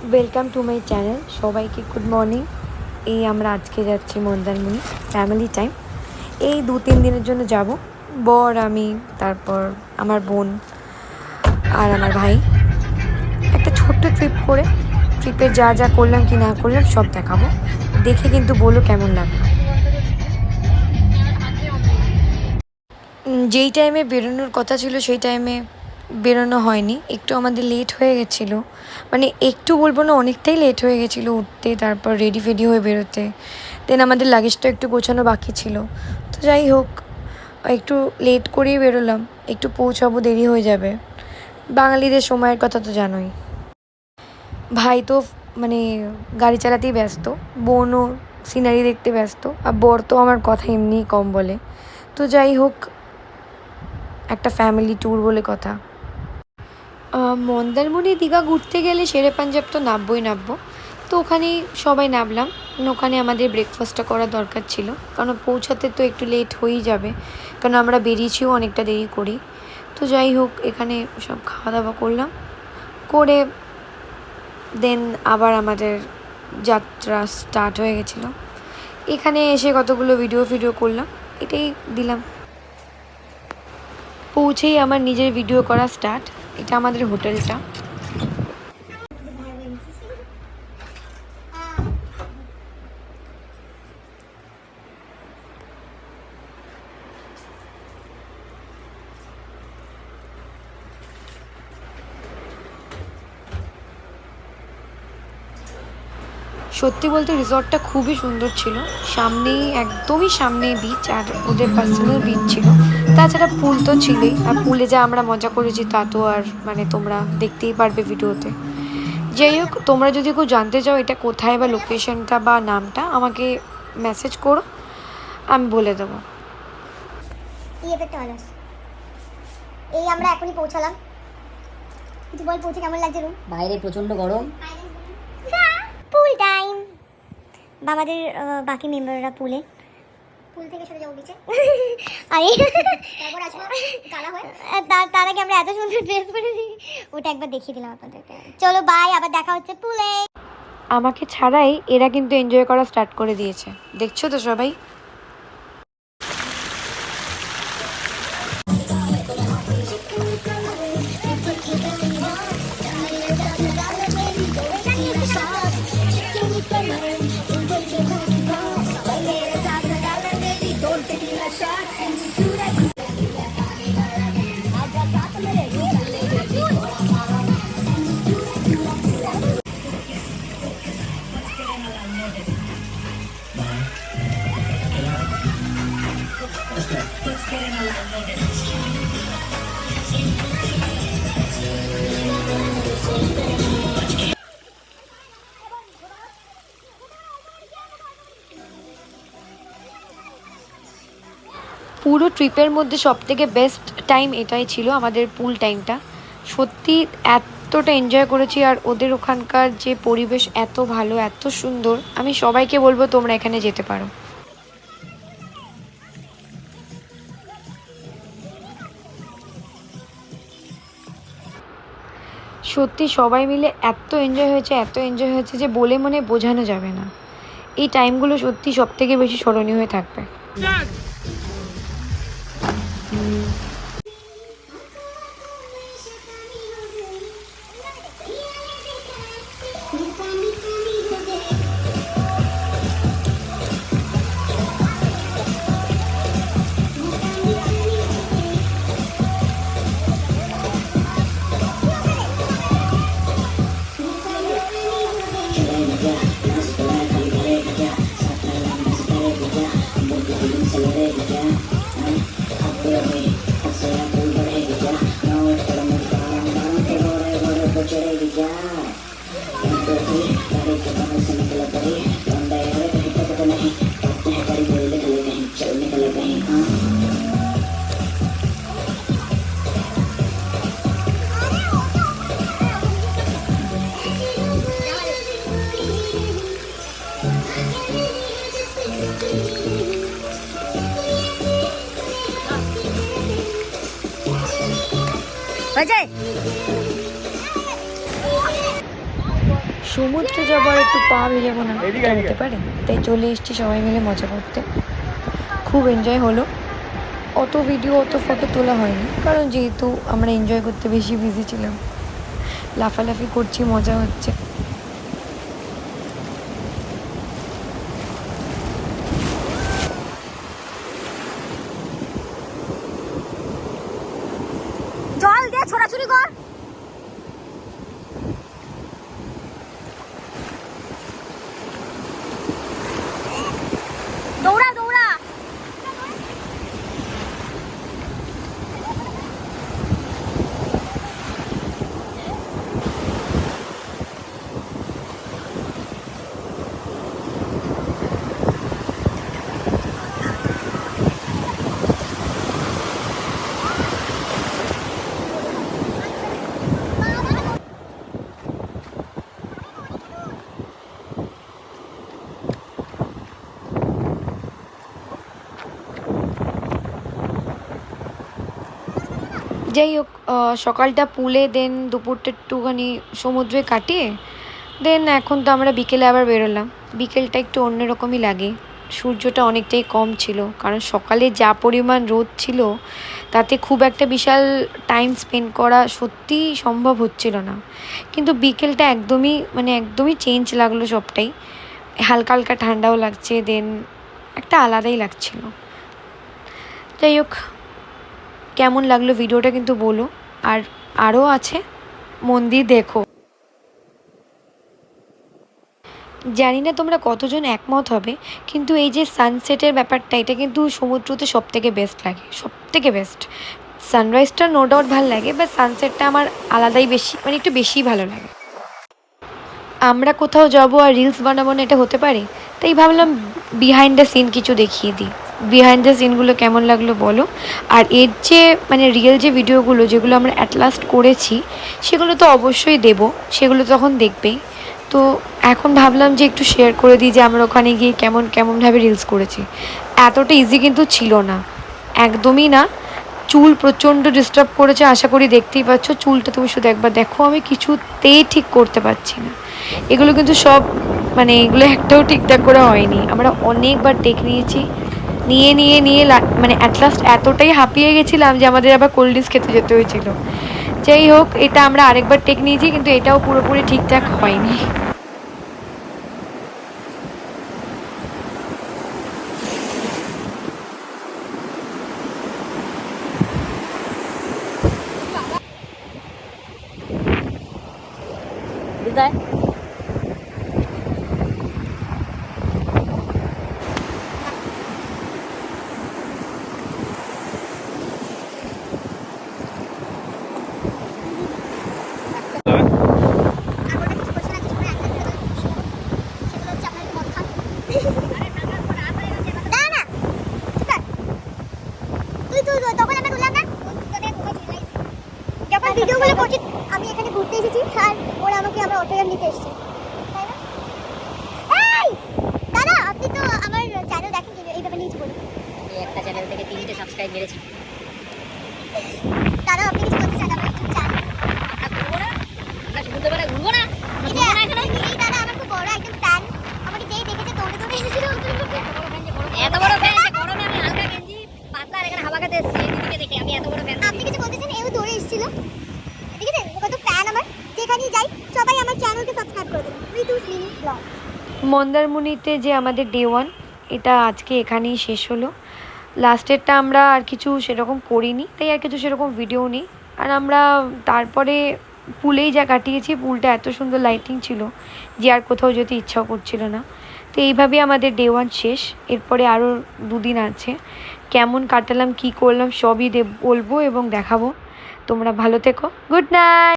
Welcome to my channel. সবাইকে good morning. আমরা আজকে যাচ্ছি মন্দারমণি ফ্যামিলি টাইম। এই 2-3 দিনের জন্য যাব। বর, আমি, তারপর আমার বোন আর আমার ভাই একটা ছোট্ট ট্রিপ করে ট্রিপে যা যা করলাম কি না করলাম সব দেখাবো। দেখে কিন্তু বলো কেমন লাগলো। যেই টাইমে বেরোনোর কথা ছিল সেই টাইমে বেরোনো হয়নি, একটু আমাদের লেট হয়ে গেছিলো। মানে একটু বলবো না, অনেকটাই লেট হয়ে গেছিলো উঠতে, তারপর রেডি ফেডি হয়ে বেরোতে। দেন আমাদের লাগেজটা একটু গোছানো বাকি ছিল। তো যাই হোক, একটু লেট করেই বেরোলাম, একটু পৌঁছাবো, দেরি হয়ে যাবে। বাঙালিদের সময়ের কথা তো জানোই। ভাই তো মানে গাড়ি চালাতেই ব্যস্ত, বোনও সিনারি দেখতে ব্যস্ত, আর বর তো আমার কথা এমনিই কম বলে। তো যাই হোক, একটা ফ্যামিলি ট্যুর বলে কথা। মন্দারমণি দীঘা ঘুরতে গেলে শেরে পাঞ্জাব তো নামবো। তো ওখানেই সবাই নামলাম। ওখানে আমাদের ব্রেকফাস্টটা করা দরকার ছিল, কারণ পৌঁছাতে তো একটু লেট হয়েই যাবে, কারণ আমরা বেরিয়েছিও অনেকটা দেরি করি। তো যাই হোক, এখানে সব খাওয়া দাওয়া করলাম, করে দেন আবার আমাদের যাত্রা স্টার্ট হয়ে গেছিলো। এখানে এসে কতগুলো ভিডিও করলাম, এটাই দিলাম। পৌঁছেই আমার নিজের ভিডিও করা স্টার্ট। এটা আমাদের হোটেলটা। সত্যি বলতে রিসর্টটা খুবই সুন্দর ছিল। সামনেই, একদমই সামনেই বিচ, আর ওদের পার্সোনাল বিচ ছিল। তাছাড়া পুল তো ছিলই, আর পুলে যা আমরা মজা করেছি তা তো আর মানে তোমরা দেখতেই পারবে ভিডিওতে। যাই হোক, তোমরা যদি কেউ জানতে চাও এটা কোথায় বা লোকেশনটা বা নামটা, আমাকে মেসেজ করো, আমি বলে দেবো। এই আমরা এখনই পৌঁছালাম। কিছু বল, পৌঁছে কেমন লাগছে? রুম বাইরে প্রচন্ড গরম। পুল টাইম। আমাদের বাকি মেম্বাররা পুল থেকে সরে যাবো বিচে। আরে তারপর আসবো কালা হয়ে। তার আগে আমরা এত সুন্দর ড্রেস পরেছি, ওটা একবার দেখিয়ে দিলাম আপনাদেরকে। চলো বাই, আবার দেখা হচ্ছে পুলে। আমাকে ছাড়াই এরা কিন্তু এনজয় করা স্টার্ট করে দিয়েছে, দেখছো তো সবাই। পুরো ট্রিপের মধ্যে সবথেকে বেস্ট টাইম এটাই ছিল, আমাদের পুল টাইমটা। সত্যি এতটা এনজয় করেছি, আর ওদের ওখানকার যে পরিবেশ এত ভালো, এত সুন্দর। আমি সবাইকে বলবো তোমরা এখানে যেতে পারো। সত্যি সবাই মিলে এত এনজয় হয়েছে যে বলে মনে বোঝানো যাবে না। এই টাইমগুলো সত্যি সবথেকে বেশি স্মরণীয় হয়ে থাকবে। সমুদ্রে যাবার একটু পা ভেজাবো না, এটা হতে পারে? তাই চলে এসেছি সবাই মিলে মজা করতে। খুব এনজয় হলো। অত ভিডিও অত ফটো তোলা হয়নি, কারণ যেহেতু আমরা এনজয় করতে বেশি বিজি ছিলাম। লাফালাফি করছি, মজা হচ্ছে। জল দিয়ে ছোড়াছুড়ি কর। দৌড়া দৌড়া। যাই হোক, সকালটা পুলে, দেন দুপুরটা একটুখানি সমুদ্রে কাটিয়ে দেন এখন তো আমরা বিকেলে আবার বেরোলাম। বিকেলটা একটু অন্যরকমই লাগে। সূর্যটা অনেকটাই কম ছিল, কারণ সকালে যা পরিমাণ রোদ ছিল তাতে খুব একটা বিশাল টাইম স্পেন্ড করা সত্যিই সম্ভব হচ্ছিল না। কিন্তু বিকেলটা একদমই চেঞ্জ লাগলো সবটাই। হালকা হালকা ঠান্ডাও লাগছে, দেন একটা আলাদাই লাগছিল। যাই হোক, কেমন লাগলো ভিডিওটা কিন্তু বলো। আর আরও আছে, মন দিয়ে দেখো। জানি না তোমরা কতজন একমত হবে, কিন্তু এই যে সানসেটের ব্যাপারটা, এটা কিন্তু সমুদ্রতে সব থেকে বেস্ট লাগে, সব থেকে বেস্ট। সানরাইজটা নো ডাউট ভালো লাগে, বাট সানসেটটা আমার আলাদাই বেশি, একটু বেশিই ভালো লাগে। আমরা কোথাও যাবো আর রিলস বানাবো না, এটা হতে পারে? তাই ভাবলাম বিহাইন্ড দ্য সিন কিছু দেখিয়ে দিই। বিহাইন্ড দ্য সিনগুলো কেমন লাগলো বলো। আর এর যে রিয়েল যে ভিডিওগুলো যেগুলো আমরা অ্যাট লাস্ট করেছি, সেগুলো তো অবশ্যই দেবো, সেগুলো তখন দেখবেই। তো এখন ভাবলাম যে একটু শেয়ার করে দিই যে আমরা ওখানে গিয়ে কেমনভাবে রিলস করেছি। এতটা ইজি কিন্তু ছিল না, একদমই না। চুল প্রচণ্ড ডিস্টার্ব করেছে, আশা করি দেখতেই পাচ্ছ। চুলটা তুমি শুধু একবার দেখো, আমি কিছুতেই ঠিক করতে পারছি না। এগুলো কিন্তু সব এগুলো একটাও ঠিকঠাক করে হয়নি। আমরা অনেকবার টেক নিয়েছি, নিয়ে অ্যাট লাস্ট এতটাই হাঁপিয়ে গেছিলাম যে আমাদের আবার কোল্ড ড্রিঙ্কস খেতে যেতে হয়েছিল। যাই হোক, এটা আমরা আরেকবার টেক নিয়েছি, কিন্তু এটাও পুরোপুরি ঠিকঠাক হয়নি। ভিডিওগুলো করছি, আমি এখানে ঘুরতে এসেছি আর ওরা আমাকে আমার অটোগ্রাফ নিতে এসেছে, তাই না? এই দাদা, আপনি তো আমার চ্যানেল দেখেন, এই ব্যাপারে নিয়ে বলুন। আমি একটা চ্যানেল থেকে 3টে সাবস্ক্রাইব মেরেছি। দাদা, আপনি কিছু বলতে চান আমার ইউটিউব চ্যানেল? আমরা সমুদ্র পাড়ে ঘুরবো না? এই দাদা আমার খুব বড় একদম ফ্যান, আমাকে যেই দেখেছে দৌড়ে এসেছিল। এত বড় ফ্যান যে গরমে আমি হালকা গেঞ্জি পাতলা আর এখানে হাওয়া খেতে এসেছি দিদিকে দেখে। আমি এত বড় ফ্যান। আপনি কিছু বলতে চান? এও দৌড়ে এসেছিল, দেখেছেন কত ফ্যান আমার। যেখানেই যাই সবাই আমার চ্যানেলকে সাবস্ক্রাইব করে দেবেন, ঋতুস মিনি ব্লগ। মন্দারমণিতে যে আমাদের ডে 1, এটা আজকে এখানেই শেষ হলো। লাস্টেরটা আমরা আর কিছু সেরকম করিনি, তাই আর কিছু সেরকম ভিডিও নেই। আর আমরা তারপরে পুলেই যা কাটিয়েছি, পুলটা এত সুন্দর লাইটিং ছিল যে আর কোথাও যেতে ইচ্ছাও করছিল না। তো এইভাবেই আমাদের ডে 1 শেষ। এরপরে আরও 2 দিন আছে। কেমন কাটালাম, কী করলাম সবই বলবো এবং দেখাবো। তোমরা ভালো থেকো। Good night.